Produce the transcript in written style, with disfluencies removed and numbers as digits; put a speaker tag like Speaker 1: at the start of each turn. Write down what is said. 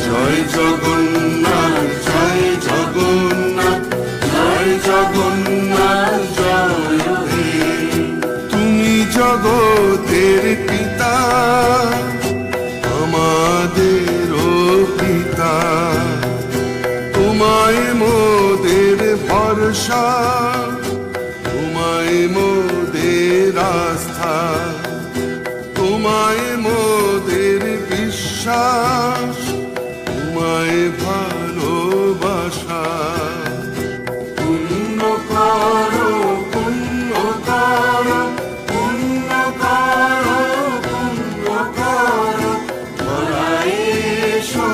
Speaker 1: জয় জগন্নাথ জয় জগন্নাথ জয় জগন্নাথ জয় হে। তুমি জগতের পিতা আমাদেরও পিতা, তোমায় মোদের ভরসা, তোমায় মোদের আস্থা, তোমায় মোদের বিশ্বাস, তোমায় ভালোবাসা। পুণ্য করো পুণ্য করো পুণ্য করো পুণ্য করো, ধরায় এসো